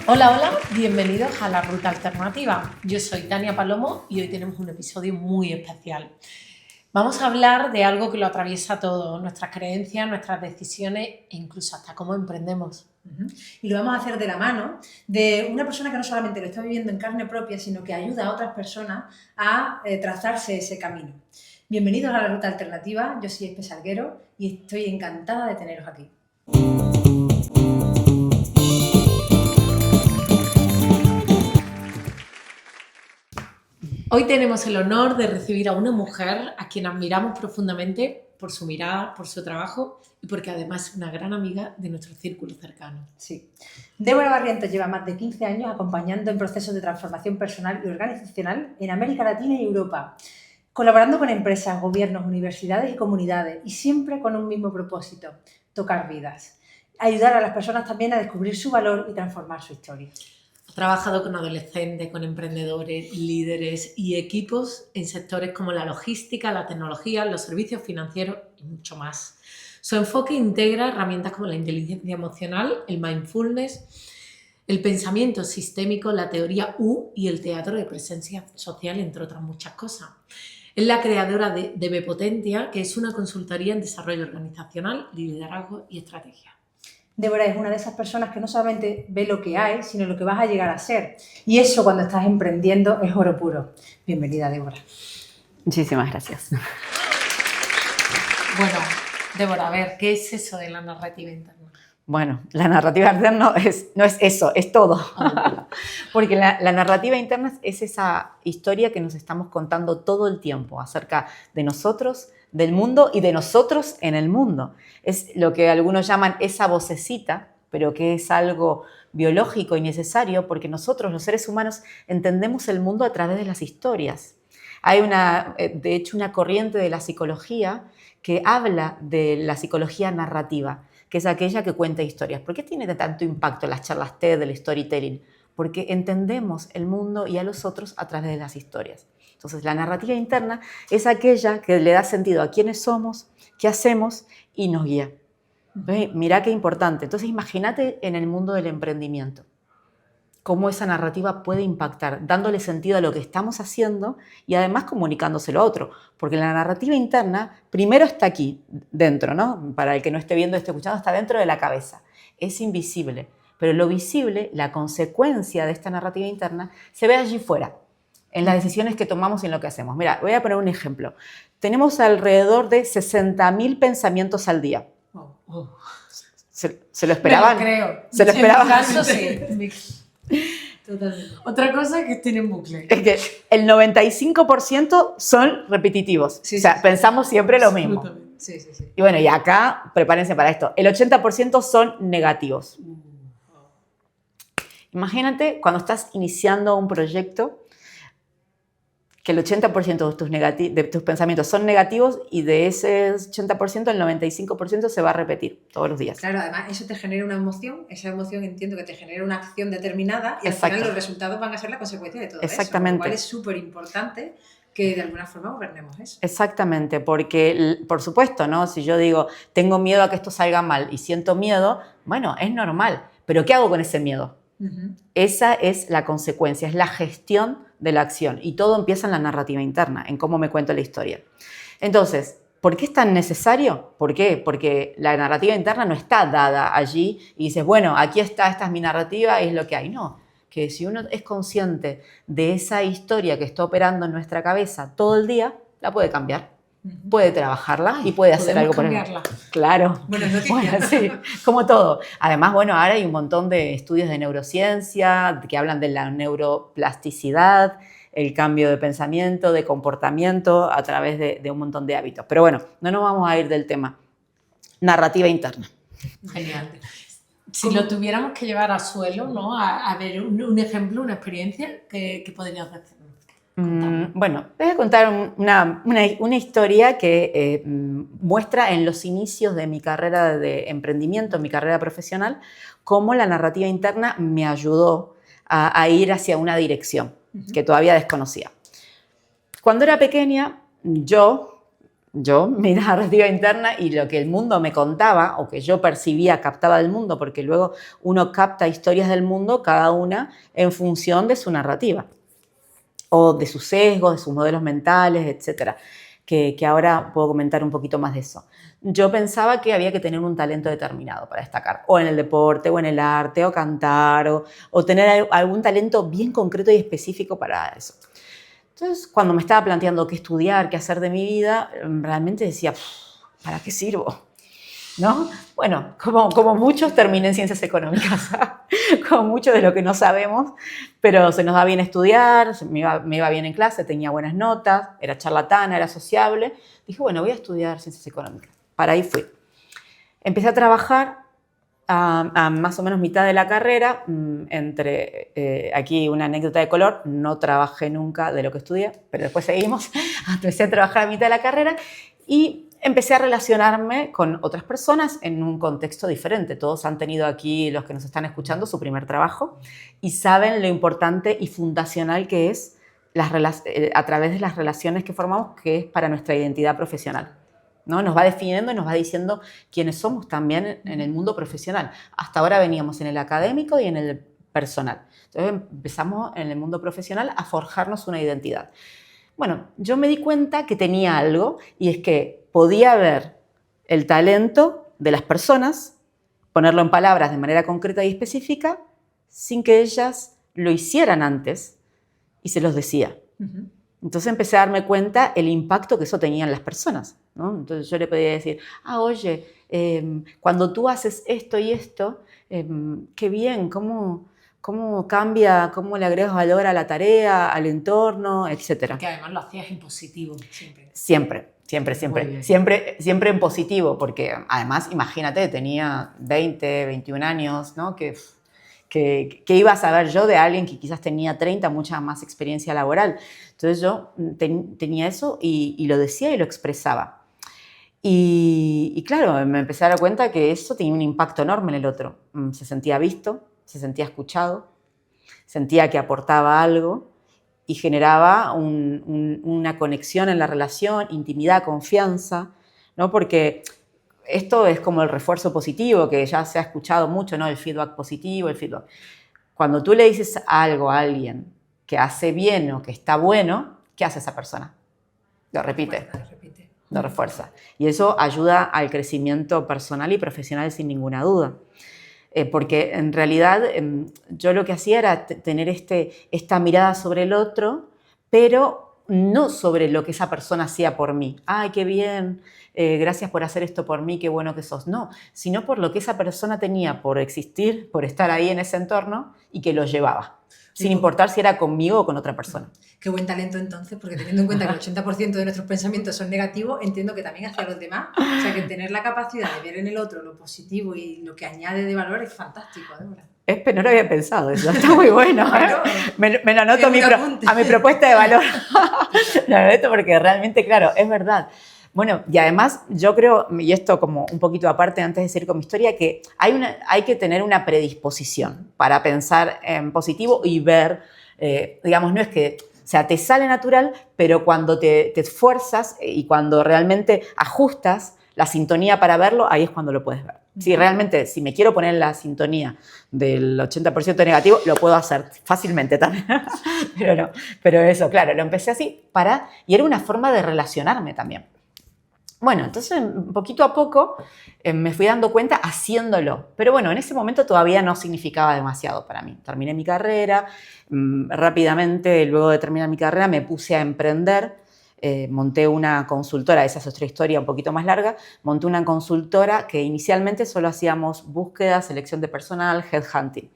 Hola, hola, bienvenidos a La Ruta Alternativa. Yo soy Tania Palomo y hoy tenemos un episodio muy especial. Vamos a hablar de algo que lo atraviesa todo, nuestras creencias, nuestras decisiones e incluso hasta cómo emprendemos. Y lo vamos a hacer de la mano de una persona que no solamente lo está viviendo en carne propia, sino que ayuda a otras personas a trazarse ese camino. Bienvenidos a La Ruta Alternativa, yo soy Espe Salguero y estoy encantada de teneros aquí. Hoy tenemos el honor de recibir a una mujer a quien admiramos profundamente por su mirada, por su trabajo y porque además es una gran amiga de nuestro círculo cercano. Sí. Débora Barrientos lleva más de 15 años acompañando en procesos de transformación personal y organizacional en América Latina y Europa, colaborando con empresas, gobiernos, universidades y comunidades, y siempre con un mismo propósito: tocar vidas, ayudar a las personas también a descubrir su valor y transformar su historia. Ha trabajado con adolescentes, con emprendedores, líderes y equipos en sectores como la logística, la tecnología, los servicios financieros y mucho más. Su enfoque integra herramientas como la inteligencia emocional, el mindfulness, el pensamiento sistémico, la teoría U y el teatro de presencia social, entre otras muchas cosas. Es la creadora de Bepotentia, que es una consultoría en desarrollo organizacional, liderazgo y estrategia. Débora es una de esas personas que no solamente ve lo que hay, sino lo que vas a llegar a ser. Y eso, cuando estás emprendiendo, es oro puro. Bienvenida, Débora. Muchísimas gracias. Bueno, Débora, a ver, ¿qué es eso de la narrativa interna? Bueno, la narrativa interna no es eso, es todo. Porque la narrativa interna es esa historia que nos estamos contando todo el tiempo acerca de nosotros, del mundo y de nosotros en el mundo. Es lo que algunos llaman esa vocecita, pero que es algo biológico y necesario porque nosotros, los seres humanos, entendemos el mundo a través de las historias. Hay de hecho, una corriente de la psicología que habla de la psicología narrativa, que es aquella que cuenta historias. ¿Por qué tiene tanto impacto las charlas TED del storytelling? Porque entendemos el mundo y a los otros a través de las historias. Entonces, la narrativa interna es aquella que le da sentido a quiénes somos, qué hacemos y nos guía. Mirá qué importante. Entonces, imagínate en el mundo del emprendimiento cómo esa narrativa puede impactar, dándole sentido a lo que estamos haciendo y además comunicándoselo a otro. Porque la narrativa interna primero está aquí, dentro, ¿no? Para el que no esté viendo, esté escuchando, está dentro de la cabeza. Es invisible. Pero lo visible, la consecuencia de esta narrativa interna, se ve allí fuera, en las decisiones que tomamos y en lo que hacemos. Mira, voy a poner un ejemplo. Tenemos alrededor de 60.000 pensamientos al día. ¿Se lo esperaban? Me lo creo. ¿Se lo esperaban? En mi caso, sí. Totalmente. Otra cosa es que estén en bucle. Es que el 95% son repetitivos. Sí, o sea, sí. pensamos siempre lo mismo. Sí. Y bueno, y acá, prepárense para esto, el 80% son negativos. Imagínate cuando estás iniciando un proyecto que el 80% de tus pensamientos son negativos y de ese 80% el 95% se va a repetir todos los días. Claro, además eso te genera una emoción, esa emoción entiendo que te genera una acción determinada y al Exacto. final los resultados van a ser la consecuencia de todo Exactamente. eso. Lo cual es súper importante que de alguna forma gobernemos eso. Exactamente, porque por supuesto, ¿no? Si yo digo, tengo miedo a que esto salga mal y siento miedo, bueno, es normal, pero ¿qué hago con ese miedo? Esa es la consecuencia, es la gestión de la acción y todo empieza en la narrativa interna, en cómo me cuento la historia. Entonces, ¿por qué es tan necesario? ¿Por qué? Porque la narrativa interna no está dada allí y dices, bueno, aquí está, esta es mi narrativa y es lo que hay. No, que si uno es consciente de esa historia que está operando en nuestra cabeza todo el día, la puede cambiar. Puede trabajarla y puede hacer algo por cambiarla. Claro. Buenas noticias. Bueno, sí, como todo. Además, bueno, ahora hay un montón de estudios de neurociencia que hablan de la neuroplasticidad, el cambio de pensamiento, de comportamiento a través de un montón de hábitos. Pero bueno, no nos vamos a ir del tema. Narrativa interna. Genial. Si lo tuviéramos que llevar a suelo, ¿no? A ver un ejemplo, una experiencia, ¿qué podrías hacer? Bueno, les voy a contar una historia que muestra en los inicios de mi carrera de emprendimiento, mi carrera profesional, cómo la narrativa interna me ayudó a ir hacia una dirección que todavía desconocía. Cuando era pequeña, yo yo, mi narrativa interna y lo que el mundo me contaba o que yo percibía, captaba del mundo, porque luego uno capta historias del mundo, cada una en función de su narrativa o de sus sesgos, de sus modelos mentales, etcétera, que ahora puedo comentar un poquito más de eso. Yo pensaba que había que tener un talento determinado para destacar, o en el deporte, o en el arte, o cantar, o tener algún talento bien concreto y específico para eso. Entonces, cuando me estaba planteando qué estudiar, qué hacer de mi vida, realmente decía, ¿para qué sirvo? ¿No? Bueno, como muchos terminé en ciencias económicas, como mucho de lo que no sabemos, pero se nos da bien estudiar, me iba bien en clase, tenía buenas notas, era charlatana, era sociable. Dije, bueno, voy a estudiar ciencias económicas. Para ahí fui. Empecé a trabajar a más o menos mitad de la carrera, aquí una anécdota de color, no trabajé nunca de lo que estudié, pero después seguimos, empecé a trabajar a mitad de la carrera y empecé a relacionarme con otras personas en un contexto diferente. Todos han tenido aquí, los que nos están escuchando, su primer trabajo y saben lo importante y fundacional que es a través de las relaciones que formamos, que es para nuestra identidad profesional, ¿no? Nos va definiendo y nos va diciendo quiénes somos también en el mundo profesional. Hasta ahora veníamos en el académico y en el personal. Entonces empezamos en el mundo profesional a forjarnos una identidad. Bueno, yo me di cuenta que tenía algo y es que podía ver el talento de las personas, ponerlo en palabras de manera concreta y específica, sin que ellas lo hicieran antes y se los decía. Uh-huh. Entonces empecé a darme cuenta el impacto que eso tenía en las personas, ¿no? Entonces yo le podía decir, oye, cuando tú haces esto y esto, qué bien, cómo cambia, cómo le agregas valor a la tarea, al entorno, etc. Que además lo hacías en positivo siempre. Siempre en positivo, porque además, imagínate, tenía 20, 21 años, ¿no? ¿Qué iba a saber yo de alguien que quizás tenía 30, mucha más experiencia laboral? Entonces yo tenía eso y lo decía y lo expresaba. Y claro, me empecé a dar cuenta que eso tenía un impacto enorme en el otro. Se sentía visto, se sentía escuchado, sentía que aportaba algo y generaba una conexión en la relación, intimidad, confianza, ¿no? Porque esto es como el refuerzo positivo, que ya se ha escuchado mucho, ¿no? El feedback positivo, el feedback. Cuando tú le dices algo a alguien que hace bien o que está bueno, ¿qué hace esa persona? Lo repite. Lo refuerza. Y eso ayuda al crecimiento personal y profesional sin ninguna duda. Porque en realidad yo lo que hacía era tener esta mirada sobre el otro, pero no sobre lo que esa persona hacía por mí. ¡Ay, qué bien! Gracias por hacer esto por mí, qué bueno que sos. No, sino por lo que esa persona tenía por existir, por estar ahí en ese entorno y que lo llevaba, sin importar si era conmigo o con otra persona. Qué buen talento entonces, porque teniendo en cuenta que el 80% de nuestros pensamientos son negativos, entiendo que también hacia los demás, o sea que tener la capacidad de ver en el otro lo positivo y lo que añade de valor es fantástico, Débora. No lo había pensado eso, está muy bueno. Me lo anoto a mi propuesta de valor. Lo anoto porque realmente, claro, es verdad. Bueno, y además yo creo, y esto como un poquito aparte antes de seguir con mi historia, que hay que tener una predisposición para pensar en positivo y ver, digamos, no es que, o sea, te sale natural, pero cuando te esfuerzas y cuando realmente ajustas la sintonía para verlo, ahí es cuando lo puedes ver. Si realmente, si me quiero poner en la sintonía del 80% negativo, lo puedo hacer fácilmente también. Pero eso, claro, lo empecé así y era una forma de relacionarme también. Bueno, entonces poquito a poco me fui dando cuenta haciéndolo. Pero bueno, en ese momento todavía no significaba demasiado para mí. Terminé mi carrera, rápidamente, luego de terminar mi carrera, me puse a emprender. Monté una consultora, esa es otra historia un poquito más larga, monté una consultora que inicialmente solo hacíamos búsqueda, selección de personal, headhunting.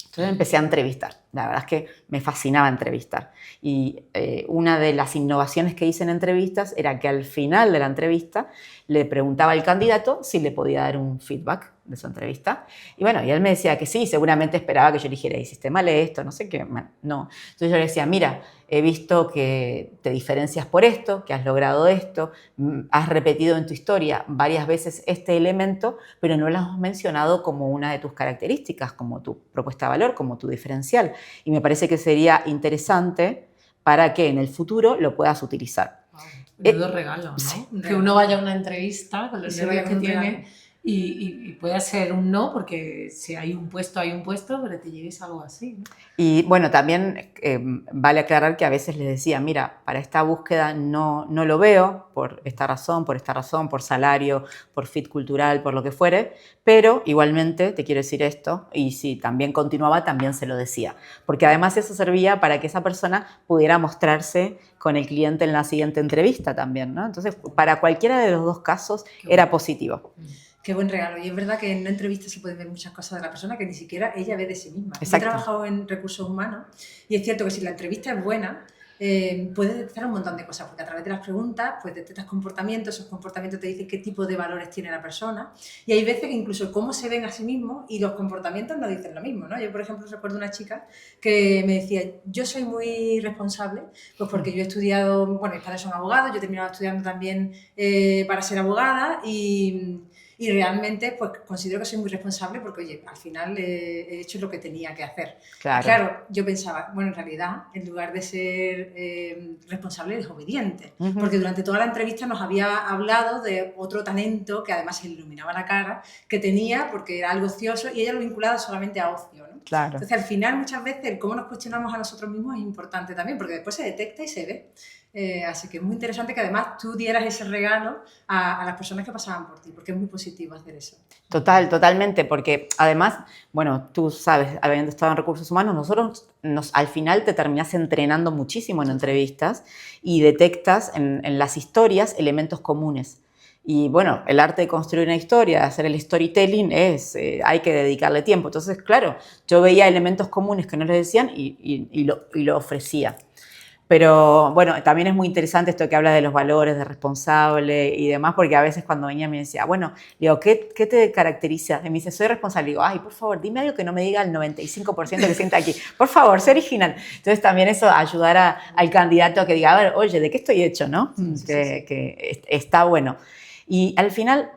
Entonces empecé a entrevistar. La verdad es que me fascinaba entrevistar. Y una de las innovaciones que hice en entrevistas era que al final de la entrevista le preguntaba al candidato si le podía dar un feedback de su entrevista. Y bueno, y él me decía que sí, seguramente esperaba que yo le dijera, hiciste mal esto, no sé qué. Bueno, no. Entonces yo le decía, mira, he visto que te diferencias por esto, que has logrado esto, has repetido en tu historia varias veces este elemento, pero no lo has mencionado como una de tus características, como tu propuesta de valor, como tu diferencial. Y me parece que sería interesante para que en el futuro lo puedas utilizar. Menudo regalo, ¿no? sí. Que uno vaya a una entrevista con los Y se vaya nervios que con un tiene regalo. y pueda ser un no, porque si hay un puesto, pero te lleves algo así, ¿no? Y bueno, también vale aclarar que a veces les decía, mira, para esta búsqueda no lo veo por esta razón, por salario, por fit cultural, por lo que fuere, pero igualmente te quiero decir esto, y si también continuaba, también se lo decía, porque además eso servía para que esa persona pudiera mostrarse con el cliente en la siguiente entrevista también, ¿no? Entonces, para cualquiera de los dos casos era positivo. Qué buen regalo. Y es verdad que en una entrevista se pueden ver muchas cosas de la persona que ni siquiera ella ve de sí misma. Yo he Exacto. trabajado en recursos humanos y es cierto que si la entrevista es buena, puedes detectar un montón de cosas, porque a través de las preguntas pues detectas comportamientos, esos comportamientos te dicen qué tipo de valores tiene la persona, y hay veces que incluso cómo se ven a sí mismos y los comportamientos no dicen lo mismo, ¿no? Yo, por ejemplo, recuerdo una chica que me decía, yo soy muy responsable, pues porque yo he estudiado, bueno, mis padres son abogados, yo he terminado estudiando también para ser abogada y realmente pues considero que soy muy responsable porque, oye, al final he hecho lo que tenía que hacer. Claro. Y claro, yo pensaba, bueno, en realidad, en lugar de ser responsable, eres obediente. Porque durante toda la entrevista nos había hablado de otro talento que además se le iluminaba la cara, que tenía porque era algo ocioso y ella lo vinculaba solamente a ocio, ¿no? Claro. Entonces, al final, muchas veces, el cómo nos cuestionamos a nosotros mismos es importante también, porque después se detecta y se ve. Así que es muy interesante que además tú dieras ese regalo a las personas que pasaban por ti, porque es muy positivo hacer eso. Totalmente, porque además, bueno, tú sabes, habiendo estado en recursos humanos, nosotros al final te terminás entrenando muchísimo en entrevistas y detectas en las historias elementos comunes. Y bueno, el arte de construir una historia, hacer el storytelling, hay que dedicarle tiempo. Entonces, claro, yo veía elementos comunes que no les decían y lo ofrecía. Pero bueno, también es muy interesante esto que habla de los valores, de responsable y demás, porque a veces cuando venía me decía, bueno, digo, ¿qué te caracteriza? Y me dice, soy responsable. Digo, ay, por favor, dime algo que no me diga el 95% que sienta aquí. Por favor, sé original. Entonces también eso ayudar al candidato a que diga, a ver, oye, ¿de qué estoy hecho? ¿No? Sí. Que está bueno. Y al final,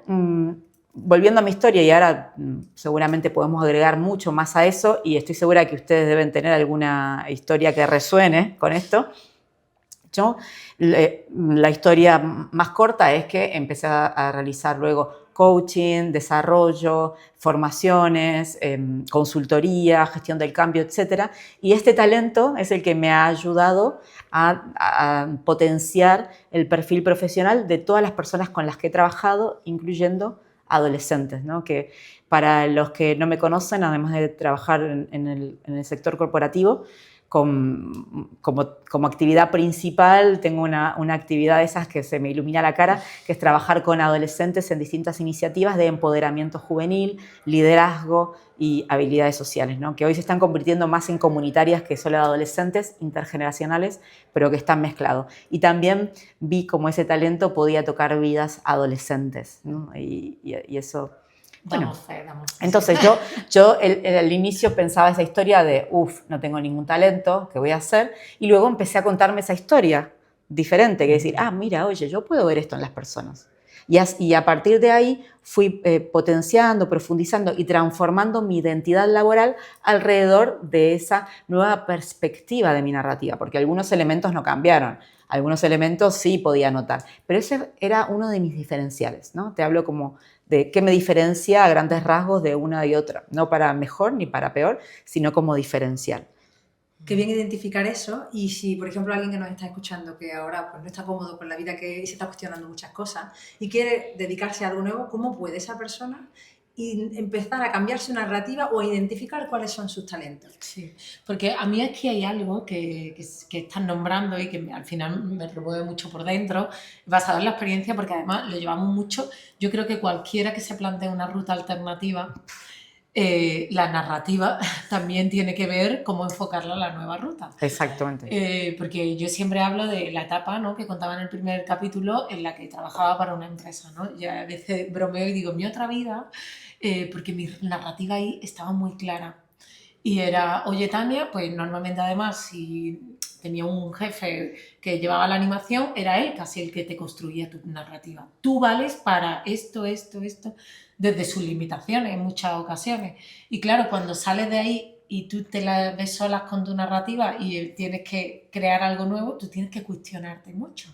volviendo a mi historia, y ahora seguramente podemos agregar mucho más a eso, y estoy segura que ustedes deben tener alguna historia que resuene con esto. Yo, la historia más corta es que empecé a realizar luego coaching, desarrollo, formaciones, consultoría, gestión del cambio, etc. Y este talento es el que me ha ayudado a potenciar el perfil profesional de todas las personas con las que he trabajado, incluyendo adolescentes, ¿no? Que para los que no me conocen, además de trabajar en el sector corporativo, como actividad principal tengo una actividad de esas que se me ilumina la cara, que es trabajar con adolescentes en distintas iniciativas de empoderamiento juvenil, liderazgo y habilidades sociales, ¿no? Que hoy se están convirtiendo más en comunitarias que solo adolescentes, intergeneracionales, pero que están mezclados. Y también vi cómo ese talento podía tocar vidas adolescentes, ¿no? Y eso... Bueno, Damos fe. entonces yo al inicio pensaba esa historia de, no tengo ningún talento, ¿qué voy a hacer? Y luego empecé a contarme esa historia diferente, que decir, mira, oye, yo puedo ver esto en las personas. Y a partir de ahí fui potenciando, profundizando y transformando mi identidad laboral alrededor de esa nueva perspectiva de mi narrativa, porque algunos elementos no cambiaron. Algunos elementos sí podía notar, pero ese era uno de mis diferenciales, ¿no? Te hablo como de qué me diferencia a grandes rasgos de una y otra, no para mejor ni para peor, sino como diferencial. Qué bien identificar eso, y si, por ejemplo, alguien que nos está escuchando que ahora pues, no está cómodo con la vida y se está cuestionando muchas cosas y quiere dedicarse a algo nuevo, ¿cómo puede esa persona empezar a cambiar su narrativa o a identificar cuáles son sus talentos? Sí, porque a mí aquí hay algo que están nombrando y que al final me remueve mucho por dentro, basado en la experiencia, porque además lo llevamos mucho. Yo creo que cualquiera que se plantee una ruta alternativa, la narrativa también tiene que ver cómo enfocarla a la nueva ruta. Exactamente. Porque yo siempre hablo de la etapa, ¿no?, que contaba en el primer capítulo, en la que trabajaba para una empresa, ¿no? Yo a veces bromeo y digo, mi otra vida, porque mi narrativa ahí estaba muy clara. Y era, oye, Tania, pues normalmente además si tenía un jefe que llevaba la animación, era él casi el que te construía tu narrativa. Tú vales para esto, desde sus limitaciones en muchas ocasiones. Y claro, cuando sales de ahí y tú te la ves solas con tu narrativa y tienes que crear algo nuevo, tú tienes que cuestionarte mucho.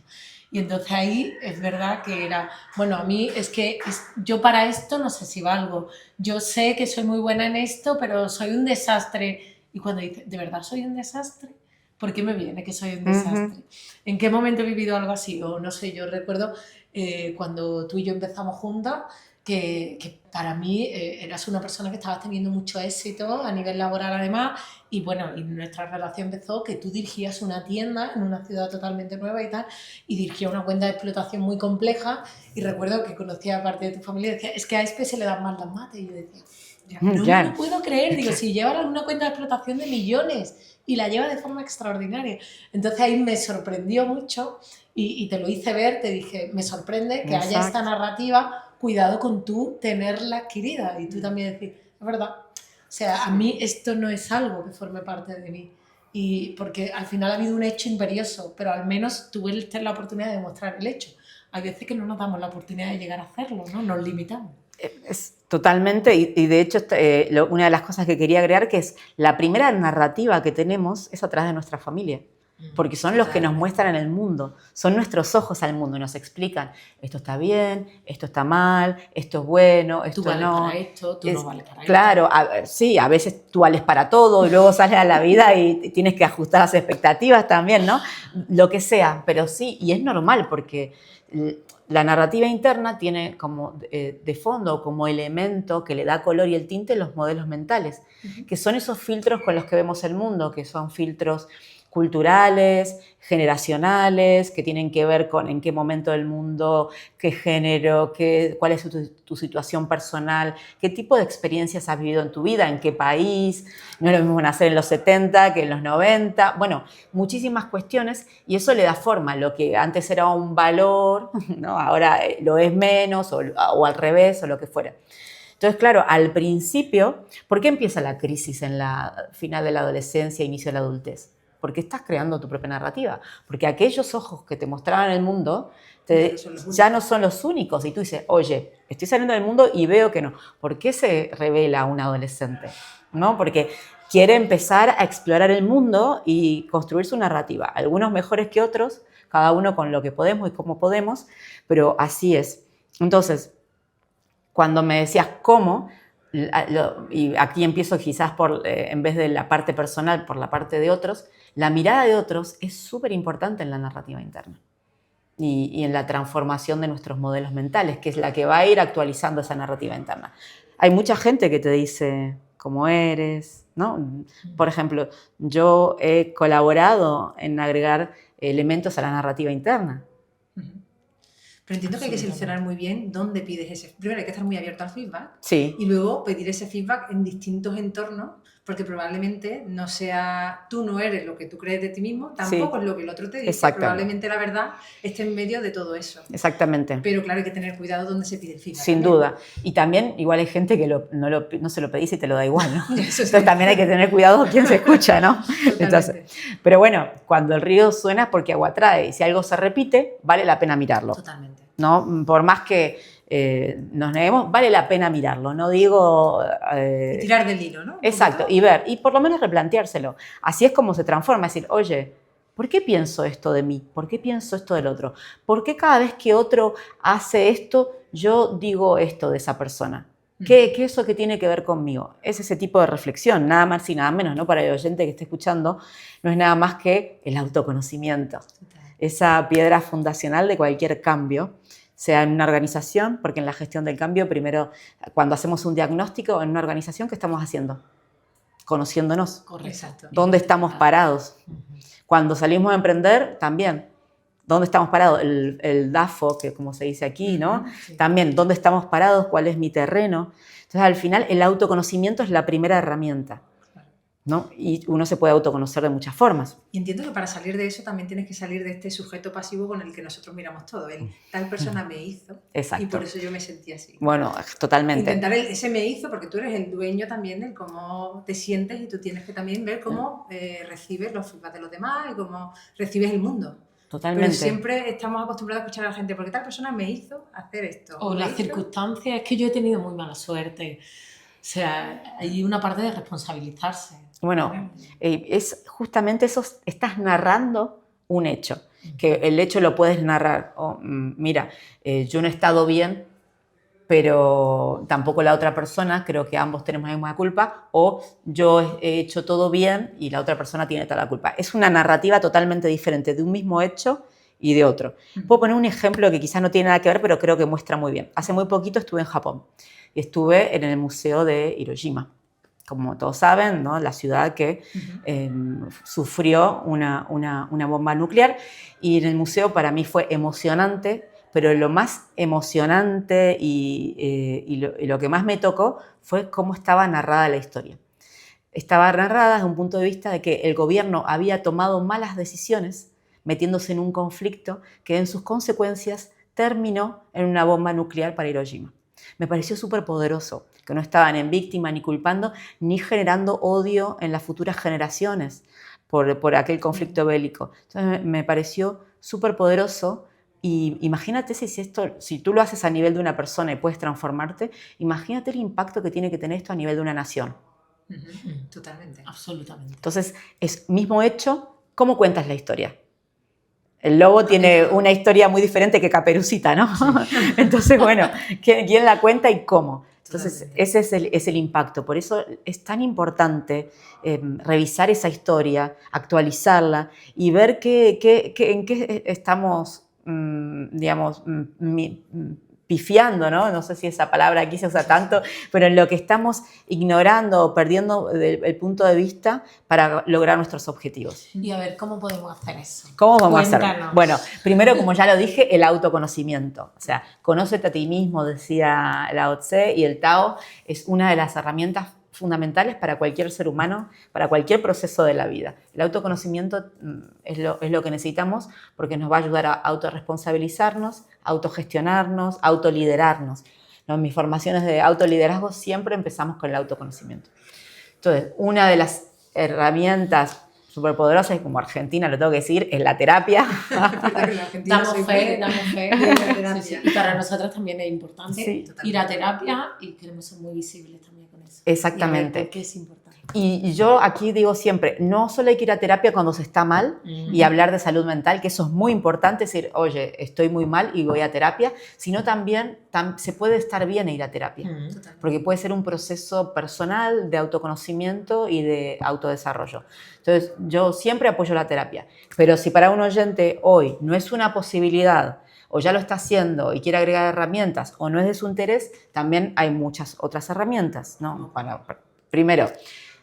Y entonces ahí es verdad que era, bueno, a mí es que yo para esto no sé si valgo, yo sé que soy muy buena en esto, pero soy un desastre. Y cuando dices, ¿de verdad soy un desastre? ¿Por qué me viene que soy un desastre? ¿En qué momento he vivido algo así? O no sé, yo recuerdo cuando tú y yo empezamos juntas, que para mí eras una persona que estabas teniendo mucho éxito a nivel laboral además, y bueno, y nuestra relación empezó que tú dirigías una tienda en una ciudad totalmente nueva y tal, y dirigías una cuenta de explotación muy compleja, y recuerdo que conocía a parte de tu familia y decía, es que a Espe se le dan mal las mates, y yo decía, no me lo puedo creer, digo, si lleva una cuenta de explotación de millones y la lleva de forma extraordinaria. Entonces ahí me sorprendió mucho y te lo hice ver, te dije, me sorprende que haya esta narrativa, cuidado con tú tenerla adquirida y tú también decir, es verdad, o sea, a mí esto no es algo que forme parte de mí. Y porque al final ha habido un hecho imperioso, pero al menos tuve la oportunidad de demostrar el hecho. Hay veces que no nos damos la oportunidad de llegar a hacerlo, ¿no? Nos limitamos. Es totalmente, y de hecho una de las cosas que quería agregar que es la primera narrativa que tenemos es a través de nuestra familia, porque son los que nos muestran el mundo, son nuestros ojos al mundo y nos explican esto está bien, esto está mal, esto es bueno, esto tú vales no. Para esto, tú no vales para claro, esto. sí, a veces tú vales para todo y luego sales a la vida y tienes que ajustar las expectativas también, ¿no? Lo que sea, pero sí, y es normal porque la narrativa interna tiene como de fondo, como elemento que le da color y el tinte los modelos mentales, que son esos filtros con los que vemos el mundo, que son filtros culturales, generacionales, que tienen que ver con en qué momento del mundo, qué género, cuál es tu situación personal, qué tipo de experiencias has vivido en tu vida, en qué país, no es lo mismo nacer en los 70 que en los 90, bueno, muchísimas cuestiones y eso le da forma, lo que antes era un valor, ¿no? Ahora lo es menos o al revés o lo que fuera. Entonces, claro, al principio, ¿por qué empieza la crisis en la final de la adolescencia, inicio de la adultez? Porque estás creando tu propia narrativa. Porque aquellos ojos que te mostraban el mundo ya no son los únicos. Y tú dices, oye, estoy saliendo del mundo y veo que no. ¿Por qué se revela un adolescente? ¿No? Porque quiere empezar a explorar el mundo y construir su narrativa. Algunos mejores que otros, cada uno con lo que podemos y cómo podemos, pero así es. Entonces, cuando me decías cómo, y aquí empiezo quizás en vez de la parte personal, por la parte de otros, la mirada de otros es súper importante en la narrativa interna y en la transformación de nuestros modelos mentales, que es la que va a ir actualizando esa narrativa interna. Hay mucha gente que te dice cómo eres, ¿no? Por ejemplo, yo he colaborado en agregar elementos a la narrativa interna. Pero entiendo que hay que seleccionar muy bien dónde pides ese. Primero hay que estar muy abierto al feedback. Sí. Y luego pedir ese feedback en distintos entornos, porque probablemente no sea, tú no eres lo que tú crees de ti mismo, tampoco es lo que el otro te dice. Probablemente la verdad esté en medio de todo eso. Exactamente. Pero claro, hay que tener cuidado dónde se pide el feedback. Sin duda. Y también igual hay gente que no se lo pedís y te lo da igual, ¿no? Entonces también hay que tener cuidado quién se escucha, ¿no? Entonces, pero bueno, cuando el río suena es porque agua trae. Y si algo se repite, vale la pena mirarlo. Totalmente. ¿No? Por más que nos neguemos, vale la pena mirarlo. No digo... y tirar del hilo, ¿no? Exacto, y ver, y por lo menos replanteárselo. Así es como se transforma, es decir, oye, ¿por qué pienso esto de mí? ¿Por qué pienso esto del otro? ¿Por qué cada vez que otro hace esto, yo digo esto de esa persona? ¿Qué eso que tiene que ver conmigo? Es ese tipo de reflexión, nada más y nada menos, ¿no? Para el oyente que esté escuchando, no es nada más que el autoconocimiento. Esa piedra fundacional de cualquier cambio, sea en una organización, porque en la gestión del cambio, primero, cuando hacemos un diagnóstico en una organización, ¿qué estamos haciendo? Conociéndonos. Correcto. ¿Dónde estamos parados? Cuando salimos a emprender, también. ¿Dónde estamos parados? El DAFO, que como se dice aquí, ¿no? Sí. También, ¿dónde estamos parados? ¿Cuál es mi terreno? Entonces, al final, el autoconocimiento es la primera herramienta, ¿no? Y uno se puede autoconocer de muchas formas. Y entiendo que para salir de eso también tienes que salir de este sujeto pasivo con el que nosotros miramos todo. Tal persona me hizo. Exacto. Y por eso yo me sentí así. Bueno, totalmente. Intentar ese me hizo, porque tú eres el dueño también de cómo te sientes y tú tienes que también ver cómo recibes los feedback de los demás y cómo recibes el mundo. Totalmente. Pero siempre estamos acostumbrados a escuchar a la gente, porque tal persona me hizo hacer esto. O las circunstancias, es que yo he tenido muy mala suerte. O sea, hay una parte de responsabilizarse. Bueno, es justamente eso, estás narrando un hecho, que el hecho lo puedes narrar. Mira, yo no he estado bien, pero tampoco la otra persona, creo que ambos tenemos la misma culpa, o yo he hecho todo bien y la otra persona tiene toda la culpa. Es una narrativa totalmente diferente de un mismo hecho y de otro. Puedo poner un ejemplo que quizás no tiene nada que ver, pero creo que muestra muy bien. Hace muy poquito estuve en Japón y estuve en el museo de Hiroshima. Como todos saben, ¿no? La ciudad que sufrió una bomba nuclear, y en el museo para mí fue emocionante, pero lo más emocionante y lo que más me tocó fue cómo estaba narrada la historia. Estaba narrada desde un punto de vista de que el gobierno había tomado malas decisiones, metiéndose en un conflicto que en sus consecuencias terminó en una bomba nuclear para Hiroshima. Me pareció súper poderoso, que no estaban en víctima ni culpando, ni generando odio en las futuras generaciones por aquel conflicto bélico. Entonces me pareció súper poderoso. Y imagínate si tú lo haces a nivel de una persona y puedes transformarte, imagínate el impacto que tiene que tener esto a nivel de una nación. Totalmente. Absolutamente. Entonces, es mismo hecho, ¿cómo cuentas la historia? El lobo tiene una historia muy diferente que Caperucita, ¿no? Sí. Entonces, bueno, ¿quién la cuenta y cómo? Entonces, ese es el impacto. Por eso es tan importante revisar esa historia, actualizarla y ver en qué estamos, digamos, pifiando, ¿no? No sé si esa palabra aquí se usa tanto, pero en lo que estamos ignorando o perdiendo el punto de vista para lograr nuestros objetivos. Y a ver, ¿cómo podemos hacer eso? ¿Cómo vamos a hacer? Cuéntanos. Bueno, primero, como ya lo dije, el autoconocimiento. O sea, conócete a ti mismo, decía Lao Tse, y el Tao es una de las herramientas fundamentales para cualquier ser humano, para cualquier proceso de la vida. El autoconocimiento es lo que necesitamos, porque nos va a ayudar a autorresponsabilizarnos, autogestionarnos, autoliderarnos. ¿No? En mis formaciones de autoliderazgo siempre empezamos con el autoconocimiento. Entonces, una de las herramientas superpoderosas, y como argentina lo tengo que decir, es la terapia. Damos fe. Sí. Y para nosotras también es importante ir a terapia, y queremos ser muy visibles también con eso. Exactamente. ¿Por qué es importante? Y yo aquí digo siempre, no solo hay que ir a terapia cuando se está mal y hablar de salud mental, que eso es muy importante, decir, oye, estoy muy mal y voy a terapia, sino también se puede estar bien e ir a terapia, porque puede ser un proceso personal de autoconocimiento y de autodesarrollo. Entonces, yo siempre apoyo la terapia, pero si para un oyente hoy no es una posibilidad, o ya lo está haciendo y quiere agregar herramientas, o no es de su interés, también hay muchas otras herramientas, ¿no? Bueno, primero,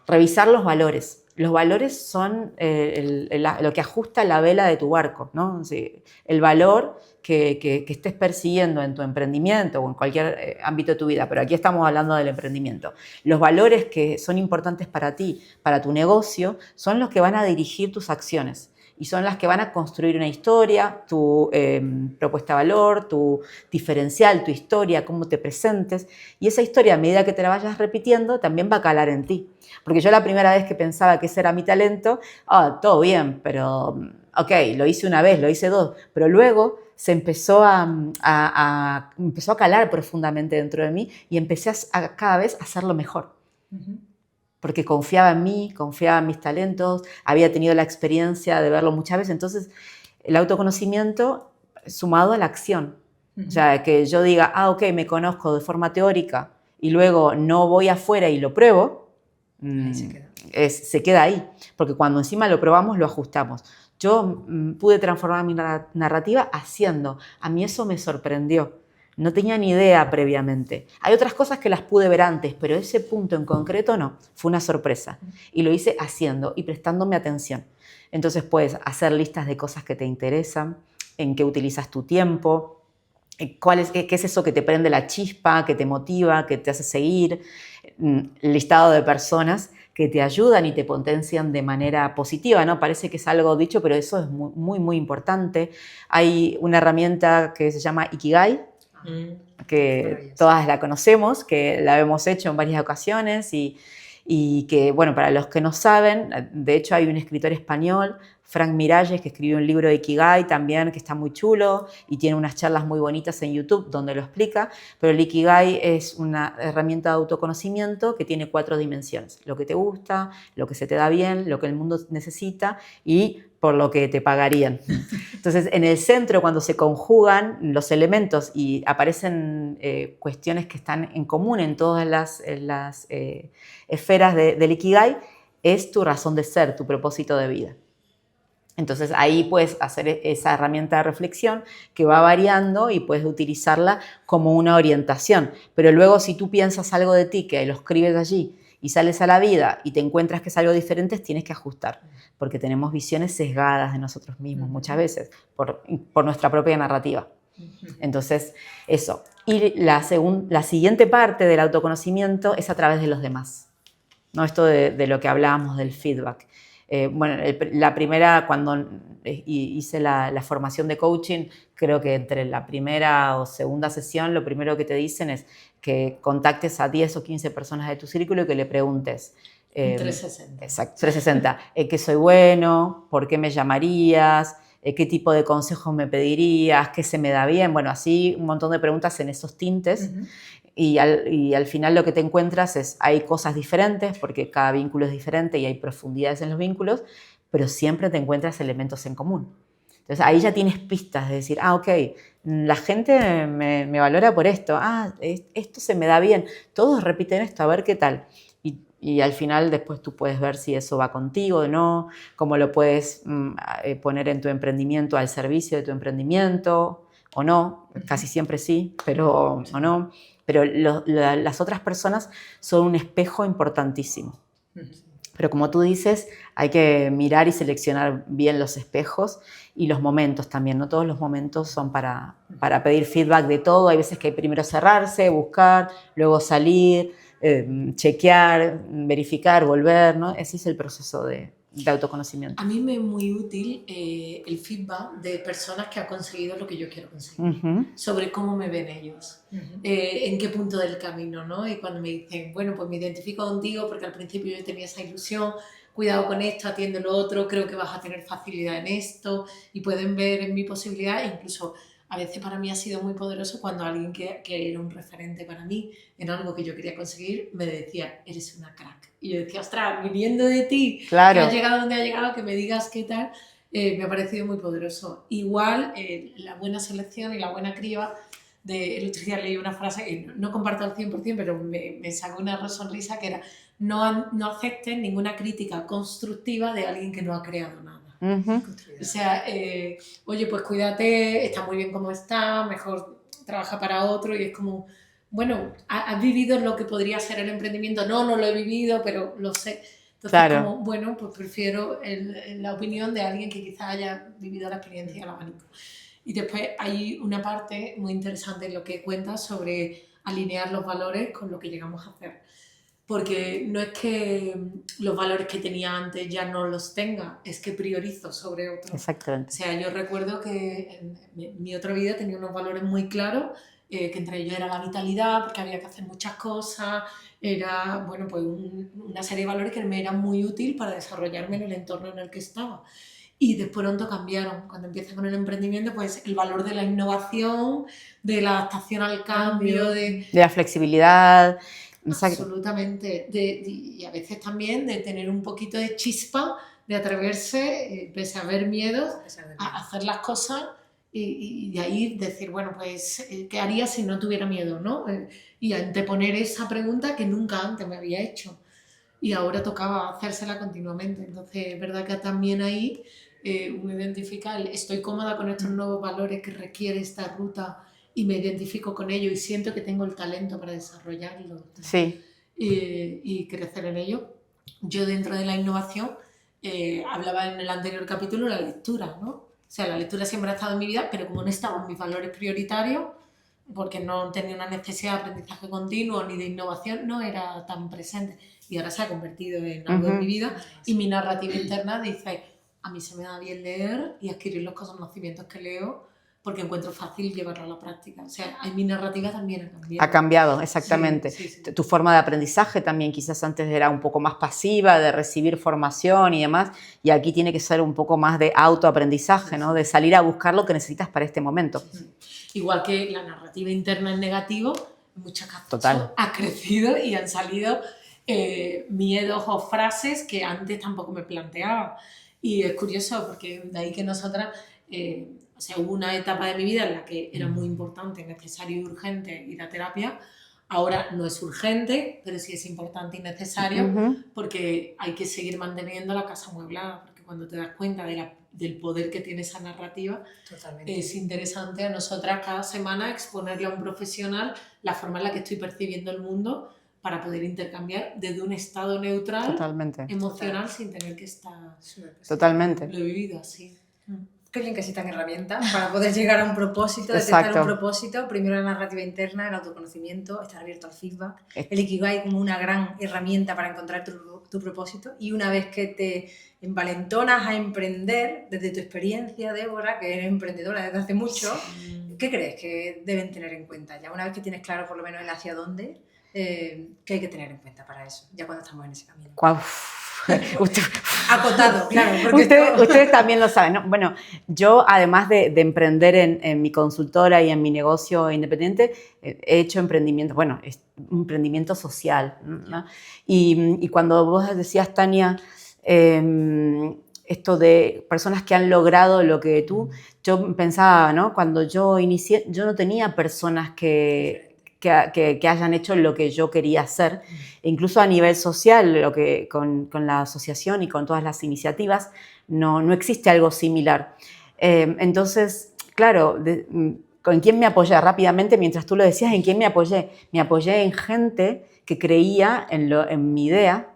revisar los valores. Los valores son lo que ajusta la vela de tu barco, ¿no? Sí, el valor que estés persiguiendo en tu emprendimiento o en cualquier ámbito de tu vida, pero aquí estamos hablando del emprendimiento. Los valores que son importantes para ti, para tu negocio, son los que van a dirigir tus acciones. Y son las que van a construir una historia, tu propuesta de valor, tu diferencial, tu historia, cómo te presentes. Y esa historia, a medida que te la vayas repitiendo, también va a calar en ti. Porque yo la primera vez que pensaba que ese era mi talento, todo bien, pero ok, lo hice una vez, lo hice dos, pero luego se empezó empezó a calar profundamente dentro de mí y empecé a cada vez a hacerlo mejor. Porque confiaba en mí, confiaba en mis talentos, había tenido la experiencia de verlo muchas veces. Entonces, el autoconocimiento sumado a la acción. O sea, que yo diga, ok, me conozco de forma teórica y luego no voy afuera y lo pruebo, se queda ahí. Porque cuando encima lo probamos, lo ajustamos. Yo pude transformar mi narrativa haciendo. A mí eso me sorprendió. No tenía ni idea previamente. Hay otras cosas que las pude ver antes, pero ese punto en concreto no. Fue una sorpresa. Y lo hice haciendo y prestándome atención. Entonces puedes hacer listas de cosas que te interesan, en qué utilizas tu tiempo, qué es eso que te prende la chispa, que te motiva, que te hace seguir, listado de personas que te ayudan y te potencian de manera positiva, ¿no? Parece que es algo dicho, pero eso es muy, muy, muy importante. Hay una herramienta que se llama Ikigai, que todas la conocemos, que la hemos hecho en varias ocasiones y y que, bueno, para los que no saben, de hecho hay un escritor español, Frank Miralles, que escribió un libro de Ikigai también, que está muy chulo y tiene unas charlas muy bonitas en YouTube donde lo explica, pero el Ikigai es una herramienta de autoconocimiento que tiene 4 dimensiones: lo que te gusta, lo que se te da bien, lo que el mundo necesita y por lo que te pagarían. Entonces, en el centro, cuando se conjugan los elementos y aparecen cuestiones que están en común en todas las esferas del Ikigai, es tu razón de ser, tu propósito de vida. Entonces ahí puedes hacer esa herramienta de reflexión que va variando y puedes utilizarla como una orientación. Pero luego si tú piensas algo de ti, que lo escribes allí y sales a la vida y te encuentras que es algo diferente, tienes que ajustar, porque tenemos visiones sesgadas de nosotros mismos muchas veces por nuestra propia narrativa. Entonces, eso. Y la siguiente parte del autoconocimiento es a través de los demás, ¿no? Esto de lo que hablábamos del feedback. Bueno, la primera, cuando hice la formación de coaching, creo que entre la primera o segunda sesión, lo primero que te dicen es que contactes a 10 o 15 personas de tu círculo y que le preguntes. 360. Exacto, 360. ¿Qué soy bueno? ¿Por qué me llamarías? ¿Qué tipo de consejos me pedirías? ¿Qué se me da bien? Bueno, así un montón de preguntas en esos tintes. Y al final lo que te encuentras es, hay cosas diferentes, porque cada vínculo es diferente y hay profundidades en los vínculos, pero siempre te encuentras elementos en común. Entonces ahí ya tienes pistas de decir, ok, la gente me valora por esto, esto se me da bien, todos repiten esto, a ver qué tal. Y al final después tú puedes ver si eso va contigo o no, cómo lo puedes poner en tu emprendimiento, al servicio de tu emprendimiento o no, casi siempre sí, pero o no. Pero las otras personas son un espejo importantísimo. Pero como tú dices, hay que mirar y seleccionar bien los espejos y los momentos también. No todos los momentos son para pedir feedback de todo. Hay veces que hay primero cerrarse, buscar, luego salir, chequear, verificar, volver, ¿no? Ese es el proceso de autoconocimiento. A mí me es muy útil el feedback de personas que han conseguido lo que yo quiero conseguir, sobre cómo me ven ellos, en qué punto del camino, ¿no? Y cuando me dicen, bueno, pues me identifico contigo porque al principio yo tenía esa ilusión, cuidado con esto, atiende lo otro, creo que vas a tener facilidad en esto y pueden ver en mi posibilidad, incluso a veces para mí ha sido muy poderoso cuando alguien que era un referente para mí en algo que yo quería conseguir me decía, eres una crack. Y yo decía, ostras, viniendo de ti, claro, que has llegado donde has llegado, que me digas qué tal, me ha parecido muy poderoso. Igual, la buena selección y la buena criba, el otro día leí una frase que no comparto al 100%, pero me sacó una sonrisa que era, no acepten ninguna crítica constructiva de alguien que no ha creado nada. O sea, oye, pues cuídate, está muy bien como está, mejor trabaja para otro, y es como, bueno, ¿has vivido lo que podría ser el emprendimiento? No lo he vivido, pero lo sé. Entonces, claro, como, bueno, pues prefiero la opinión de alguien que quizás haya vivido la experiencia del abanico. Y después hay una parte muy interesante en lo que cuentas sobre alinear los valores con lo que llegamos a hacer. Porque no es que los valores que tenía antes ya no los tenga, es que priorizo sobre otros. Exactamente. O sea, yo recuerdo que en mi otra vida tenía unos valores muy claros, que entre ellos era la vitalidad, porque había que hacer muchas cosas, era, bueno, pues una serie de valores que me eran muy útil para desarrollarme en el entorno en el que estaba. Y de pronto cambiaron. Cuando empiezas con el emprendimiento, pues el valor de la innovación, de la adaptación al cambio, de la flexibilidad. Absolutamente. Y a veces también de tener un poquito de chispa, de atreverse, pese a haber miedos, a hacer las cosas y de ahí decir, bueno, pues, ¿qué haría si no tuviera miedo, ¿no? Y anteponer esa pregunta que nunca antes me había hecho. Y ahora tocaba hacérsela continuamente. Entonces, es verdad que también ahí uno identifica, estoy cómoda con estos nuevos valores que requiere esta ruta y me identifico con ello y siento que tengo el talento para desarrollarlo, sí, y crecer en ello. Yo dentro de la innovación hablaba en el anterior capítulo de la lectura, ¿no? O sea, la lectura siempre ha estado en mi vida, pero como no estaban mis valores prioritarios, porque no tenía una necesidad de aprendizaje continuo ni de innovación, no era tan presente. Y ahora se ha convertido en algo en mi vida y mi narrativa interna dice, a mí se me da bien leer y adquirir los conocimientos que leo porque encuentro fácil llevarlo a la práctica. O sea, mi narrativa también ha cambiado. Ha cambiado, exactamente. Sí, sí, sí. Tu forma de aprendizaje también quizás antes era un poco más pasiva, de recibir formación y demás, y aquí tiene que ser un poco más de autoaprendizaje, ¿no? De salir a buscar lo que necesitas para este momento. Igual que la narrativa interna en negativo, en muchos casos Total. ha crecido y han salido miedos o frases que antes tampoco me planteaba. Y es curioso porque de ahí que nosotras, o sea, hubo una etapa de mi vida en la que era muy importante, necesario y urgente ir a terapia. Ahora no es urgente, pero sí es importante y necesario porque hay que seguir manteniendo la casa amueblada, porque cuando te das cuenta del poder que tiene esa narrativa, Totalmente. es interesante a nosotras cada semana exponerle a un profesional la forma en la que estoy percibiendo el mundo para poder intercambiar desde un estado neutral, Totalmente. emocional, sin tener que estar... Totalmente. Lo he vivido así. Qué bien que existan herramientas para poder llegar a un propósito, Exacto. detectar un propósito. Primero la narrativa interna, el autoconocimiento, estar abierto al feedback. El Ikigai como una gran herramienta para encontrar tu propósito. Y una vez que te envalentonas a emprender, desde tu experiencia, Débora, que eres emprendedora desde hace mucho, ¿qué crees que deben tener en cuenta? Ya una vez que tienes claro por lo menos el hacia dónde, ¿qué hay que tener en cuenta para eso? Ya cuando estamos en ese camino. Acotado, claro. Porque ustedes también lo saben, ¿no? Bueno, yo además de emprender en mi consultora y en mi negocio independiente, he hecho emprendimiento, bueno, emprendimiento social, ¿no? Y cuando vos decías, Tania, esto de personas que han logrado lo que tú, yo pensaba, ¿no? Cuando yo inicié, yo no tenía personas que hayan hecho lo que yo quería hacer. Incluso a nivel social, con la asociación y con todas las iniciativas, no existe algo similar. Entonces, claro, ¿en quién me apoyé? Rápidamente, mientras tú lo decías, ¿en quién me apoyé? Me apoyé en gente que creía en mi idea,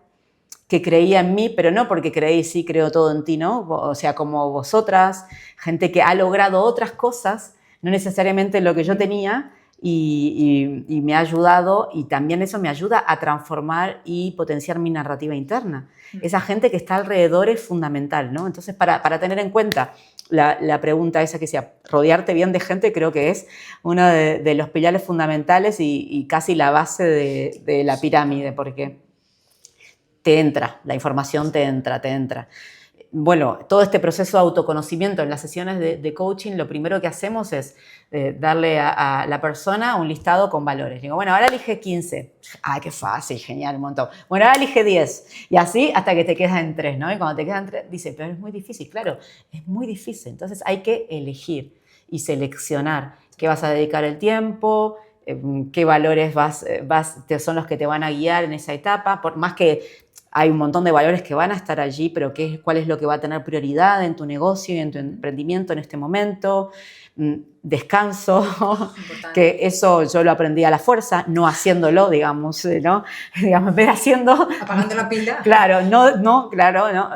que creía en mí, pero no porque creí, sí, creo todo en ti, ¿no? O sea, como vosotras, gente que ha logrado otras cosas, no necesariamente lo que yo tenía, y me ha ayudado, y también eso me ayuda a transformar y potenciar mi narrativa interna. Esa gente que está alrededor es fundamental, ¿no? Entonces, para tener en cuenta la pregunta esa que decía, rodearte bien de gente, creo que es uno de los pilares fundamentales y casi la base de la pirámide, porque te entra, la información te entra. Bueno, todo este proceso de autoconocimiento en las sesiones de coaching, lo primero que hacemos es darle a la persona un listado con valores. Digo, bueno, ahora elige 15. ¡Ay, qué fácil! Genial, un montón. Bueno, ahora elige 10. Y así hasta que te quedas en 3, ¿no? Y cuando te quedan 3, dice, pero es muy difícil. Claro, es muy difícil. Entonces hay que elegir y seleccionar qué vas a dedicar el tiempo, qué valores son los que te van a guiar en esa etapa, por más que hay un montón de valores que van a estar allí, pero cuál es lo que va a tener prioridad en tu negocio y en tu emprendimiento en este momento. Descanso, que eso yo lo aprendí a la fuerza, no haciéndolo, digamos, ¿no? Digamos, en haciendo... Apagando la pila. Claro, no,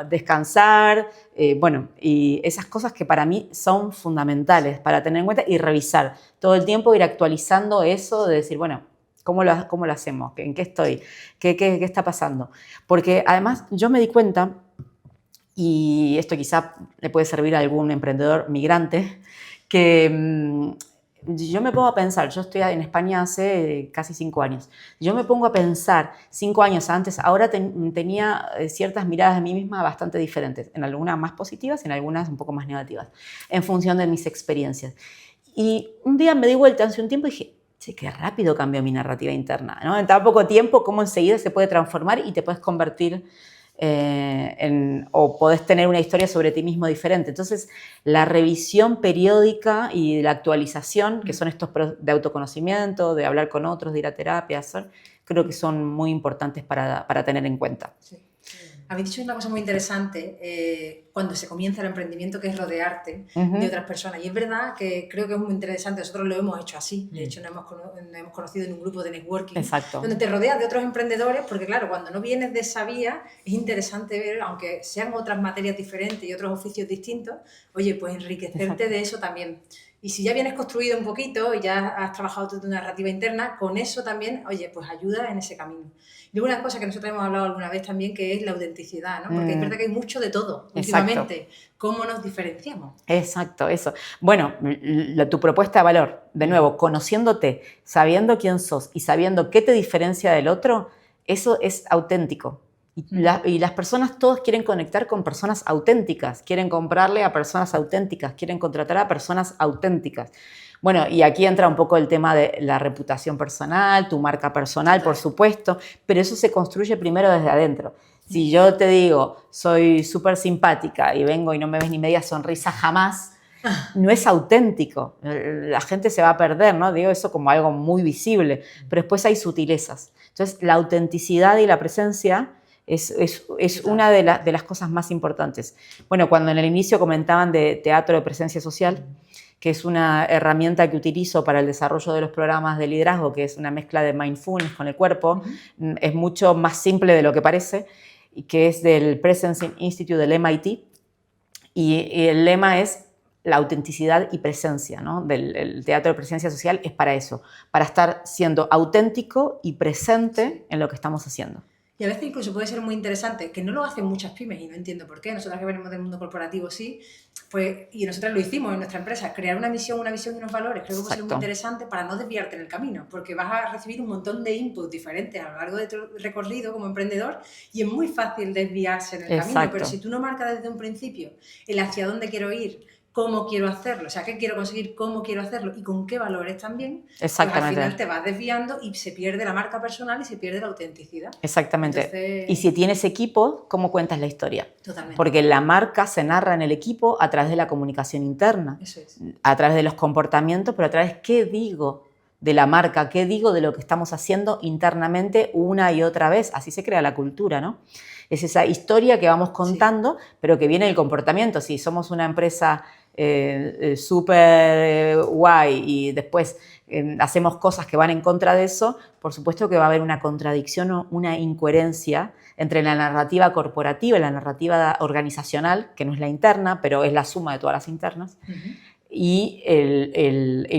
descansar, bueno, y esas cosas que para mí son fundamentales para tener en cuenta y revisar todo el tiempo, ir actualizando eso, de decir, bueno, ¿cómo lo hacemos? ¿En qué estoy? ¿Qué está pasando? Porque además yo me di cuenta, y esto quizá le puede servir a algún emprendedor migrante, que yo me pongo a pensar, yo estoy en España hace casi 5 años, yo me pongo a pensar 5 años antes, ahora tenía ciertas miradas de mí misma bastante diferentes, en algunas más positivas y en algunas un poco más negativas, en función de mis experiencias. Y un día me di vuelta hace un tiempo y dije, sí, qué rápido cambió mi narrativa interna, ¿no? En tan poco tiempo, cómo enseguida se puede transformar y te puedes convertir o podés tener una historia sobre ti mismo diferente. Entonces, la revisión periódica y la actualización, que son estos de autoconocimiento, de hablar con otros, de ir a terapia, creo que son muy importantes para tener en cuenta. Sí. Habéis dicho una cosa muy interesante cuando se comienza el emprendimiento, que es rodearte de otras personas. Y es verdad que creo que es muy interesante. Nosotros lo hemos hecho así. De hecho, nos hemos conocido en un grupo de networking. Exacto. Donde te rodeas de otros emprendedores, porque claro, cuando no vienes de esa vía, es interesante ver, aunque sean otras materias diferentes y otros oficios distintos, oye, pues enriquecerte de eso también. Y si ya vienes construido un poquito y ya has trabajado tu narrativa interna, con eso también, oye, pues ayuda en ese camino. Y luego una cosa que nosotros hemos hablado alguna vez también, que es la autenticidad, ¿no? Porque es verdad que hay mucho de todo últimamente. ¿Cómo nos diferenciamos? Exacto, eso. Bueno, tu propuesta de valor, de nuevo, conociéndote, sabiendo quién sos y sabiendo qué te diferencia del otro, eso es auténtico. Y las personas todos quieren conectar con personas auténticas, quieren comprarle a personas auténticas, quieren contratar a personas auténticas. Bueno, y aquí entra un poco el tema de la reputación personal, tu marca personal, por supuesto, pero eso se construye primero desde adentro. Si yo te digo, soy súper simpática y vengo y no me ves ni media sonrisa jamás, no es auténtico. La gente se va a perder, ¿no? Digo eso como algo muy visible, pero después hay sutilezas. Entonces, la autenticidad y la presencia es una de las cosas más importantes. Bueno, cuando en el inicio comentaban de teatro de presencia social, que es una herramienta que utilizo para el desarrollo de los programas de liderazgo, que es una mezcla de mindfulness con el cuerpo, es mucho más simple de lo que parece, y que es del Presence Institute del MIT, y el lema es la autenticidad y presencia, ¿no? El teatro de presencia social es para eso, para estar siendo auténtico y presente en lo que estamos haciendo. Y a veces incluso puede ser muy interesante, que no lo hacen muchas pymes y no entiendo por qué. Nosotros que venimos del mundo corporativo sí, pues, y nosotros lo hicimos en nuestra empresa, crear una misión y unos valores. Creo que puede ser muy interesante para no desviarte en el camino, porque vas a recibir un montón de inputs diferentes a lo largo de tu recorrido como emprendedor y es muy fácil desviarse en el camino. Pero si tú no marcas desde un principio el hacia dónde quiero ir, cómo quiero hacerlo, o sea, qué quiero conseguir, cómo quiero hacerlo y con qué valores también, pues al final te vas desviando y se pierde la marca personal y se pierde la autenticidad. Exactamente. Entonces, y si tienes equipo, ¿cómo cuentas la historia? Totalmente. Porque la marca se narra en el equipo a través de la comunicación interna, eso es. A través de los comportamientos, pero a través de qué digo de la marca, qué digo de lo que estamos haciendo internamente una y otra vez. Así se crea la cultura, ¿no? Es esa historia que vamos contando, pero que viene del comportamiento. Si somos una empresa súper guay y después hacemos cosas que van en contra de eso, por supuesto que va a haber una contradicción o una incoherencia entre la narrativa corporativa y la narrativa organizacional, que no es la interna, pero es la suma de todas las internas, y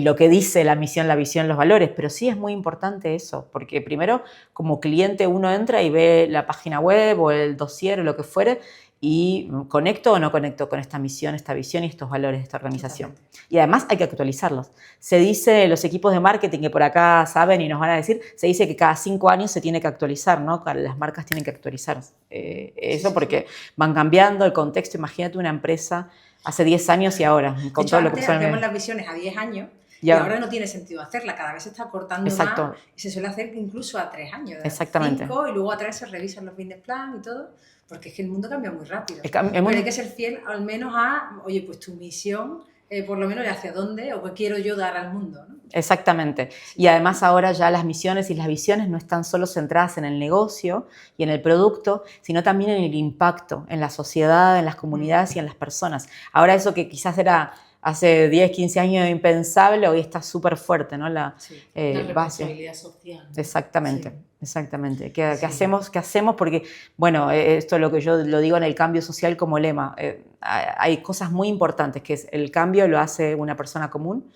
lo que dice la misión, la visión, los valores. Pero sí es muy importante eso, porque primero como cliente uno entra y ve la página web o el dossier o lo que fuere y conecto o no conecto con esta misión, esta visión y estos valores de esta organización. Totalmente. Y además hay que actualizarlos. Se dice, los equipos de marketing que por acá saben y nos van a decir, se dice que cada 5 años se tiene que actualizar, ¿no? Las marcas tienen que actualizar eso porque van cambiando el contexto. Imagínate una empresa hace 10 años y ahora, con todo lo que pasó. Hacemos las visiones a 10 años y ahora no tiene sentido hacerla, cada vez se está cortando más y se suele hacer incluso a 3 años. Exactamente. 5 y luego a 3 se revisan los business plan y todo, porque es que el mundo cambia muy rápido. Pero hay que ser fiel al menos a, oye, pues tu misión, por lo menos hacia dónde o qué quiero yo dar al mundo, ¿no? Exactamente. Y además ahora ya las misiones y las visiones no están solo centradas en el negocio y en el producto, sino también en el impacto, en la sociedad, en las comunidades y en las personas. Ahora eso que quizás era hace 10, 15 años impensable, hoy está súper fuerte, ¿no? La responsabilidad social. Exactamente, exactamente. ¿Qué hacemos? Porque, bueno, esto es lo que yo lo digo en el cambio social como lema. Hay cosas muy importantes, que es el cambio lo hace una persona común,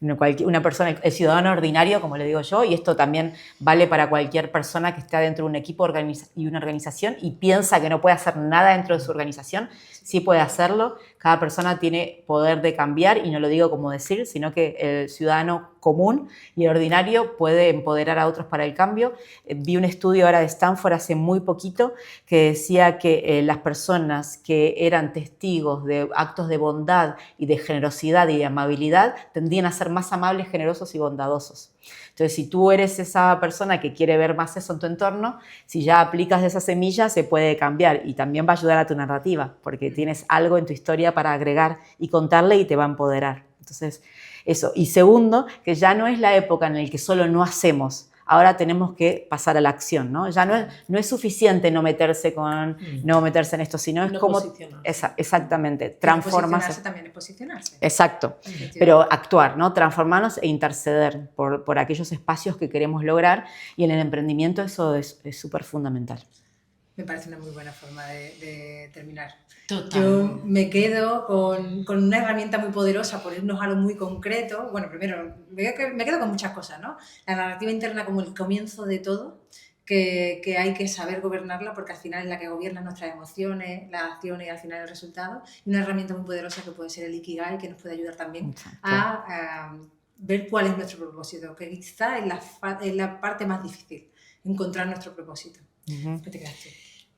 una persona, el ciudadano ordinario, como le digo yo, y esto también vale para cualquier persona que esté dentro de un equipo y una organización y piensa que no puede hacer nada dentro de su organización, sí puede hacerlo. Cada persona tiene poder de cambiar, y no lo digo como decir, sino que el ciudadano común y ordinario puede empoderar a otros para el cambio. Vi un estudio ahora de Stanford hace muy poquito que decía que las personas que eran testigos de actos de bondad y de generosidad y de amabilidad tendían a ser más amables, generosos y bondadosos. Entonces, si tú eres esa persona que quiere ver más eso en tu entorno, si ya aplicas esa semilla, se puede cambiar y también va a ayudar a tu narrativa, porque tienes algo en tu historia para agregar y contarle y te va a empoderar. Entonces, eso. Y segundo, que ya no es la época en la que solo no hacemos. Ahora tenemos que pasar a la acción, ¿no? Ya no es suficiente no meterse en esto, sino es como... Exactamente. Transformarse. Posicionarse también es posicionarse. Exacto. Pero actuar, ¿no? Transformarnos e interceder por aquellos espacios que queremos lograr, y en el emprendimiento eso es súper fundamental. Me parece una muy buena forma de terminar. Total. Yo me quedo con una herramienta muy poderosa, por irnos a lo muy concreto. Bueno, primero, me quedo con muchas cosas, ¿no? La narrativa interna como el comienzo de todo, que hay que saber gobernarla porque al final es la que gobierna nuestras emociones, las acciones y al final el resultado. Y una herramienta muy poderosa que puede ser el Ikigai, que nos puede ayudar también a ver cuál es nuestro propósito, que quizá es la parte más difícil, encontrar nuestro propósito. ¿Qué te creas tú?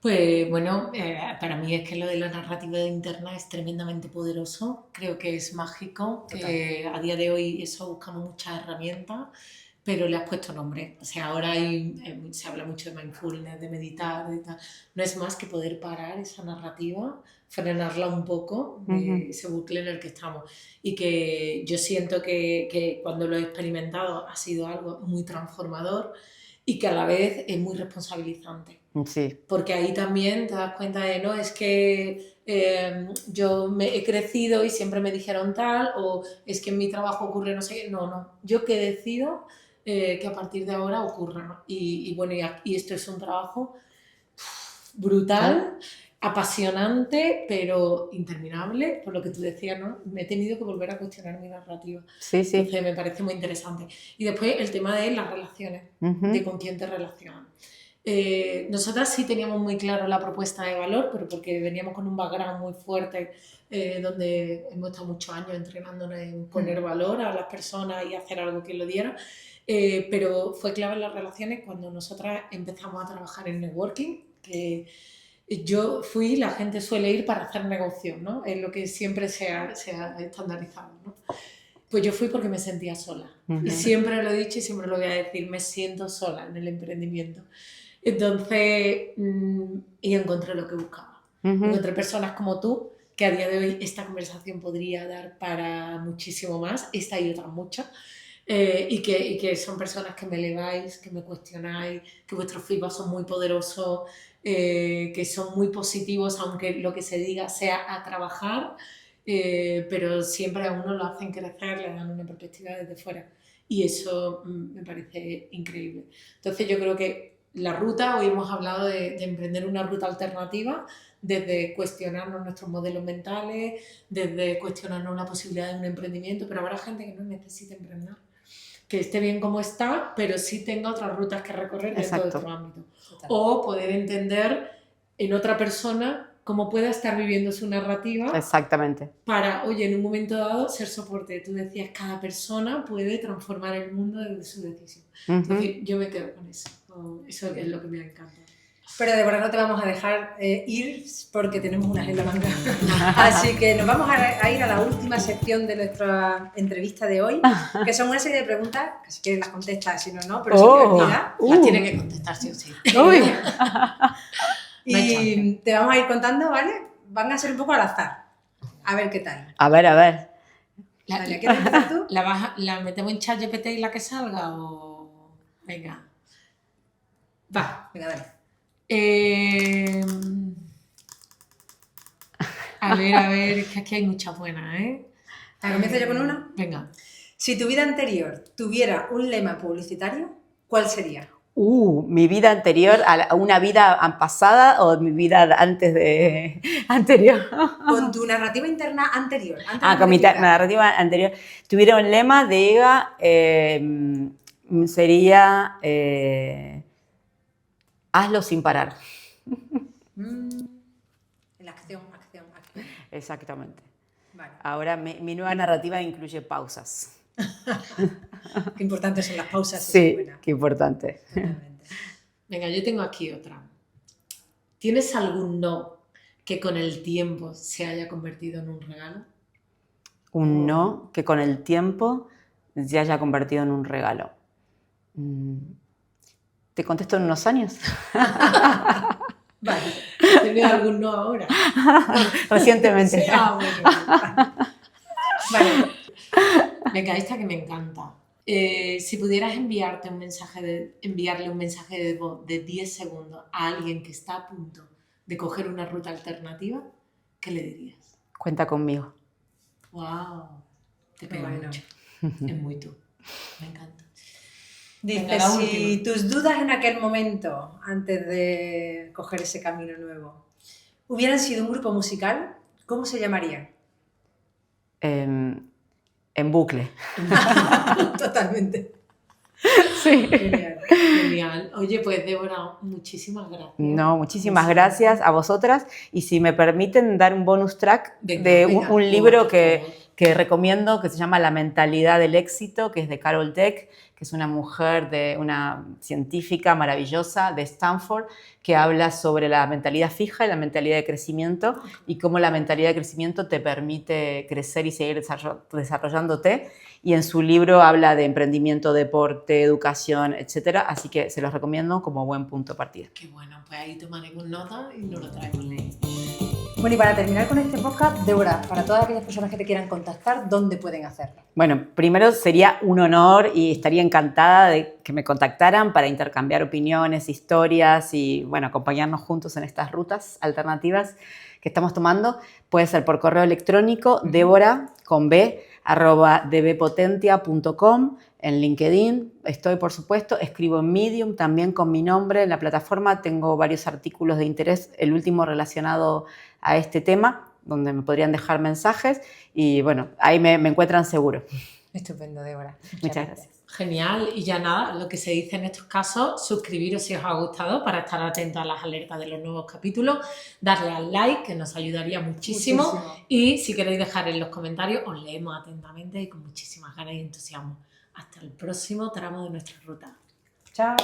Pues bueno, para mí es que lo de la narrativa interna es tremendamente poderoso, creo que es mágico, que a día de hoy eso buscamos muchas herramientas, pero le has puesto nombre. O sea, ahora se habla mucho de mindfulness, de meditar, de tal. No es más que poder parar esa narrativa, frenarla un poco, ese bucle en el que estamos. Y que yo siento que cuando lo he experimentado ha sido algo muy transformador y que a la vez es muy responsabilizante. Sí. Porque ahí también te das cuenta de, no, es que yo he crecido y siempre me dijeron tal, o es que en mi trabajo ocurre no sé qué. No, yo que decido que a partir de ahora ocurra. Y bueno, y esto es un trabajo brutal, apasionante, pero interminable, por lo que tú decías, ¿no? Me he tenido que volver a cuestionar mi narrativa. Sí, sí. Entonces me parece muy interesante. Y después el tema de las relaciones, de con quién te relacionas. Nosotras sí teníamos muy claro la propuesta de valor, pero porque veníamos con un background muy fuerte, donde hemos estado muchos años entrenándonos en poner valor a las personas y hacer algo que lo diera. Pero fue clave en las relaciones cuando nosotras empezamos a trabajar en networking, que yo fui, la gente suele ir para hacer negocios, ¿no? Es lo que siempre se ha estandarizado, ¿no? Pues yo fui porque me sentía sola. Y siempre lo he dicho y siempre lo voy a decir, me siento sola en el emprendimiento. Entonces, y encontré lo que buscaba. Encontré personas como tú, que a día de hoy esta conversación podría dar para muchísimo más, esta y otras muchas, y que son personas que me eleváis, que me cuestionáis, que vuestros feedback son muy poderosos, que son muy positivos, aunque lo que se diga sea a trabajar, pero siempre a uno lo hacen crecer, le dan una perspectiva desde fuera. Y eso me parece increíble. Entonces yo creo que la ruta, hoy hemos hablado de emprender una ruta alternativa, desde cuestionarnos nuestros modelos mentales, desde cuestionarnos la posibilidad de un emprendimiento, pero habrá gente que no necesite emprender, que esté bien como está, pero sí tenga otras rutas que recorrer dentro de otro ámbito. O poder entender en otra persona cómo pueda estar viviendo su narrativa. Exactamente. Para, oye, en un momento dado, ser soporte. Tú decías, cada persona puede transformar el mundo desde su decisión. Entonces, yo me quedo con eso. Eso es lo que me encanta. Pero de verdad no te vamos a dejar ir porque tenemos unas en la manga. Así que nos vamos a ir a la última sección de nuestra entrevista de hoy, que son una serie de preguntas, que si quieres las contestas, si no, no, pero son divertidas. Las tiene que contestar sí o sí. Y te vamos a ir contando, ¿vale? Van a ser un poco al azar. A ver qué tal. A ver. Vale, ¿quieres empezar tú? ¿La metemos en ChatGPT y la que salga o...? Venga. Va. Venga, dale. A ver, es que aquí hay muchas buenas, ¿eh? ¿Comienzo yo con una? Venga. Si tu vida anterior tuviera un lema publicitario, ¿cuál sería? ¿Mi vida anterior a una vida pasada o mi vida antes de anterior? Con tu narrativa interna anterior. Con mi narrativa anterior. Tuviera un lema de Eva, sería hazlo sin parar. La acción. Exactamente. Vale. Ahora mi nueva narrativa incluye pausas. Qué importantes son las pausas. Sí, qué importante. Totalmente. Venga, yo tengo aquí otra. ¿Tienes algún no que con el tiempo se haya convertido en un regalo? Un no que con el tiempo se haya convertido en un regalo. ¿Te contesto en unos años? Vale. ¿Tienes algún no ahora? Recientemente. Sí, bueno. Vale. Venga, esta que me encanta. Si pudieras enviarle un mensaje de voz de 10 segundos a alguien que está a punto de coger una ruta alternativa, ¿qué le dirías? Cuenta conmigo. ¡Wow! Te pega mucho. Es muy tú. Me encanta. Dice, Venga, la si última. tus dudas en aquel momento, antes de coger ese camino nuevo, hubieran sido un grupo musical, ¿cómo se llamaría? En bucle. Totalmente. Sí. Genial. Genial. Oye, pues Débora, muchísimas gracias. No, muchísimas gracias a vosotras. Y si me permiten dar un bonus track Venga, de venga, un libro por favor. que recomiendo, que se llama La mentalidad del éxito, que es de Carol Dweck, que es una mujer, una científica maravillosa de Stanford, que habla sobre la mentalidad fija y la mentalidad de crecimiento y cómo la mentalidad de crecimiento te permite crecer y seguir desarrollándote. Y en su libro habla de emprendimiento, deporte, educación, etcétera. Así que se los recomiendo como buen punto de partida. Qué bueno, pues ahí tomaremos nota y nos lo traemos leído. Bueno, y para terminar con este podcast, Débora, para todas aquellas personas que te quieran contactar, ¿dónde pueden hacerlo? Bueno, primero sería un honor y estaría encantada de que me contactaran para intercambiar opiniones, historias y, bueno, acompañarnos juntos en estas rutas alternativas que estamos tomando. Puede ser por correo electrónico, debora@dbpotentia.com, en LinkedIn estoy, por supuesto, escribo en Medium también con mi nombre en la plataforma, tengo varios artículos de interés, el último relacionado a este tema, donde me podrían dejar mensajes y, bueno, ahí me encuentran seguro. Estupendo, Débora. Muchas gracias. Genial, y ya nada, lo que se dice en estos casos, suscribiros si os ha gustado para estar atentos a las alertas de los nuevos capítulos, darle al like, que nos ayudaría muchísimo, y si queréis dejar en los comentarios, os leemos atentamente y con muchísimas ganas y entusiasmo. Hasta el próximo tramo de nuestra ruta. Chao.